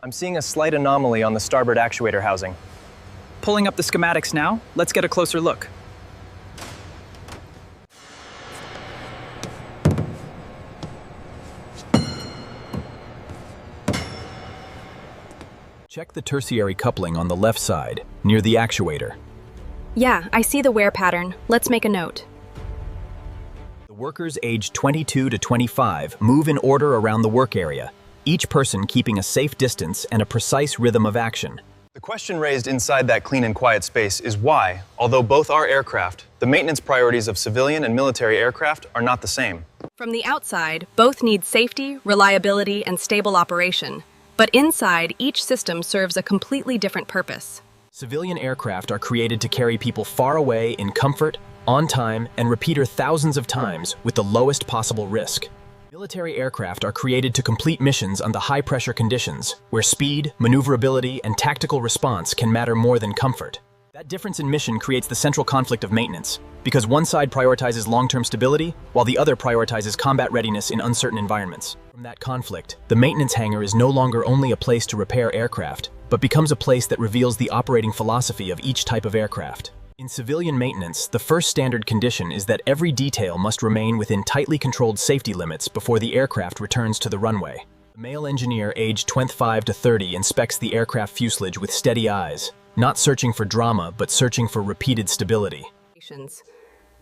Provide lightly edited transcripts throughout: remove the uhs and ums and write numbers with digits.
I'm seeing a slight anomaly on the starboard actuator housing. Pulling up the schematics now, let's get a closer look. Check the tertiary coupling on the left side, near the actuator. Yeah, I see the wear pattern. Let's make a note. The workers aged 22 to 25 move in order around the work area, each person keeping a safe distance and a precise rhythm of action. The question raised inside that clean and quiet space is why, although both are aircraft, the maintenance priorities of civilian and military aircraft are not the same. From the outside, both need safety, reliability, and stable operation. But inside, each system serves a completely different purpose. Civilian aircraft are created to carry people far away in comfort, on time, and repeater thousands of times with the lowest possible risk. Military aircraft are created to complete missions under high-pressure conditions, where speed, maneuverability, and tactical response can matter more than comfort. That difference in mission creates the central conflict of maintenance, because one side prioritizes long-term stability, while the other prioritizes combat readiness in uncertain environments. From that conflict, the maintenance hangar is no longer only a place to repair aircraft, but becomes a place that reveals the operating philosophy of each type of aircraft. In civilian maintenance, the first standard condition is that every detail must remain within tightly controlled safety limits before the aircraft returns to the runway. The male engineer aged 25 to 30 inspects the aircraft fuselage with steady eyes, not searching for drama, but searching for repeated stability.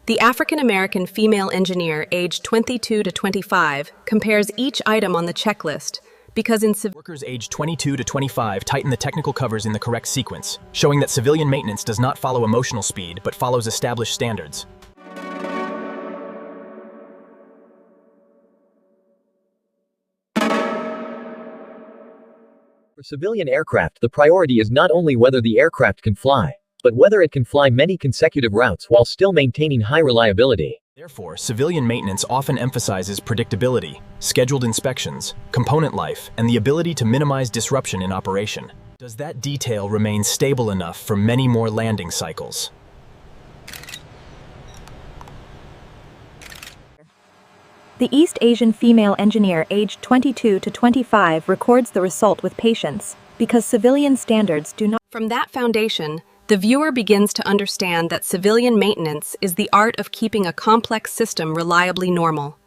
The African-American female engineer aged 22 to 25 compares each item on the checklist because workers aged 22 to 25 tighten the technical covers in the correct sequence, showing that civilian maintenance does not follow emotional speed but follows established standards. For civilian aircraft, the priority is not only whether the aircraft can fly, but whether it can fly many consecutive routes while still maintaining high reliability. Therefore, civilian maintenance often emphasizes predictability, scheduled inspections, component life, and the ability to minimize disruption in operation. Does that detail remain stable enough for many more landing cycles? The East Asian female engineer aged 22 to 25 records the result with patience, because civilian standards do not. From that foundation, the viewer begins to understand that civilian maintenance is the art of keeping a complex system reliably normal.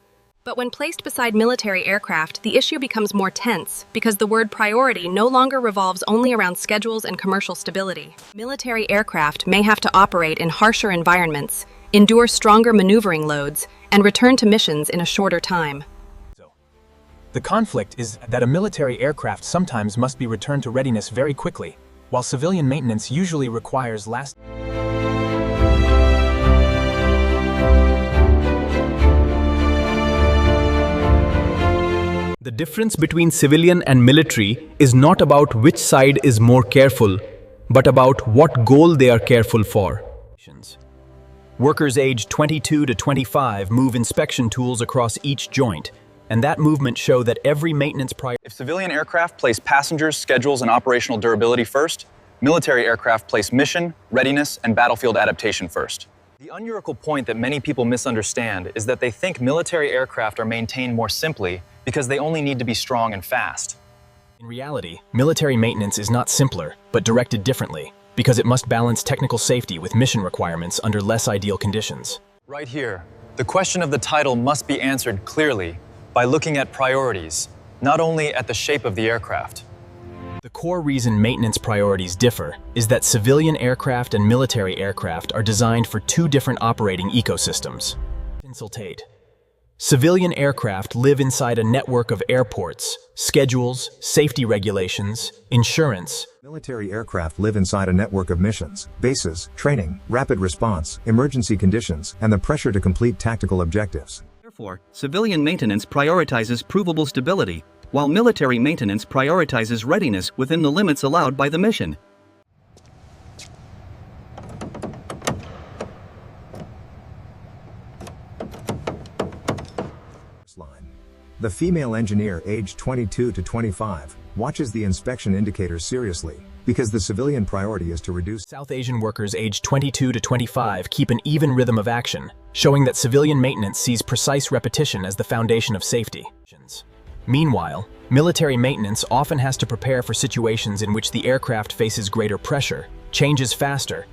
But when placed beside military aircraft, the issue becomes more tense because the word priority no longer revolves only around schedules and commercial stability. Military aircraft may have to operate in harsher environments, endure stronger maneuvering loads, and return to missions in a shorter time. The conflict is that a military aircraft sometimes must be returned to readiness very quickly, while civilian maintenance usually requires The difference between civilian and military is not about which side is more careful, but about what goal they are careful for. Workers aged 22 to 25 move inspection tools across each joint, and that movement shows that every maintenance priority. If civilian aircraft place passengers, schedules, and operational durability first, military aircraft place mission, readiness, and battlefield adaptation first. The unyurical point that many people misunderstand is that they think military aircraft are maintained more simply because they only need to be strong and fast. In reality, military maintenance is not simpler, but directed differently, because it must balance technical safety with mission requirements under less ideal conditions. Right here, the question of the title must be answered clearly by looking at priorities, not only at the shape of the aircraft. The core reason maintenance priorities differ is that civilian aircraft and military aircraft are designed for two different operating ecosystems. Consultate. Civilian aircraft live inside a network of airports, schedules, safety regulations, insurance. Military aircraft live inside a network of missions, bases, training, rapid response, emergency conditions, and the pressure to complete tactical objectives. Therefore, civilian maintenance prioritizes provable stability, while military maintenance prioritizes readiness within the limits allowed by the mission. The female engineer aged 22 to 25 watches the inspection indicators seriously, because the civilian priority is to reduce. South Asian workers aged 22 to 25 keep an even rhythm of action, showing that civilian maintenance sees precise repetition as the foundation of safety. Meanwhile, military maintenance often has to prepare for situations in which the aircraft faces greater pressure, changes faster.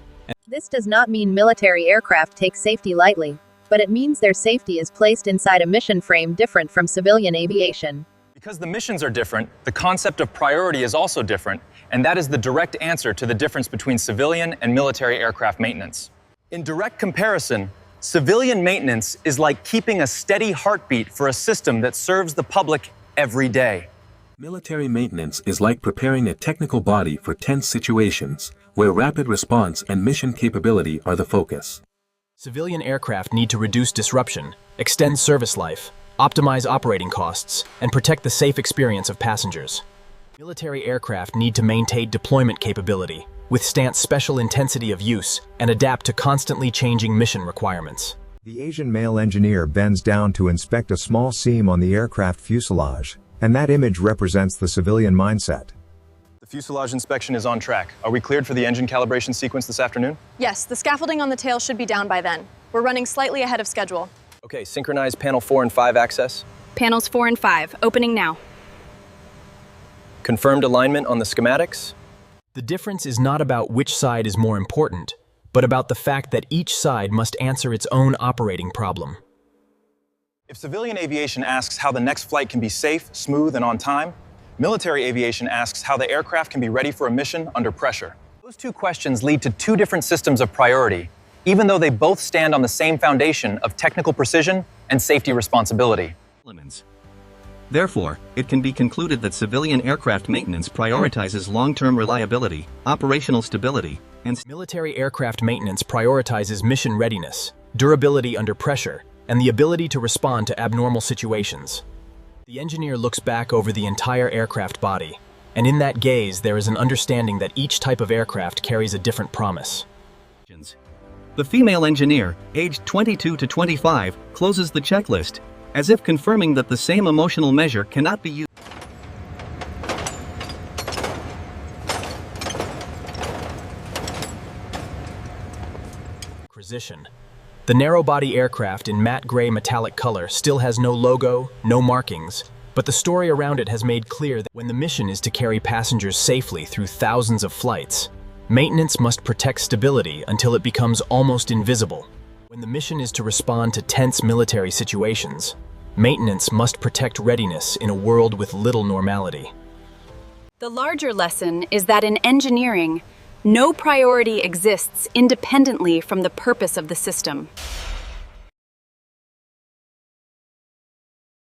This does not mean military aircraft take safety lightly, but it means their safety is placed inside a mission frame different from civilian aviation. Because the missions are different, the concept of priority is also different, and that is the direct answer to the difference between civilian and military aircraft maintenance. In direct comparison, civilian maintenance is like keeping a steady heartbeat for a system that serves the public every day. Military maintenance is like preparing a technical body for tense situations, where rapid response and mission capability are the focus. Civilian aircraft need to reduce disruption, extend service life, optimize operating costs, and protect the safe experience of passengers. Military aircraft need to maintain deployment capability, withstand special intensity of use, and adapt to constantly changing mission requirements. The Asian male engineer bends down to inspect a small seam on the aircraft fuselage, and that image represents the civilian mindset. The fuselage inspection is on track. Are we cleared for the engine calibration sequence this afternoon? Yes, the scaffolding on the tail should be down by then. We're running slightly ahead of schedule. Okay, synchronize panel 4 and 5 access. Panels 4 and 5, opening now. Confirmed alignment on the schematics. The difference is not about which side is more important, but about the fact that each side must answer its own operating problem. If civilian aviation asks how the next flight can be safe, smooth, and on time, military aviation asks how the aircraft can be ready for a mission under pressure. Those two questions lead to two different systems of priority, even though they both stand on the same foundation of technical precision and safety responsibility. Therefore, it can be concluded that civilian aircraft maintenance prioritizes long-term reliability, operational stability, and military aircraft maintenance prioritizes mission readiness, durability under pressure, and the ability to respond to abnormal situations. The engineer looks back over the entire aircraft body, and in that gaze there is an understanding that each type of aircraft carries a different promise. The female engineer, aged 22 to 25, closes the checklist, as if confirming that the same emotional measure cannot be used. Acquisition. The narrow-body aircraft in matte gray metallic color still has no logo, no markings, but the story around it has made clear that when the mission is to carry passengers safely through thousands of flights, maintenance must protect stability until it becomes almost invisible. When the mission is to respond to tense military situations, maintenance must protect readiness in a world with little normality. The larger lesson is that in engineering, no priority exists independently from the purpose of the system.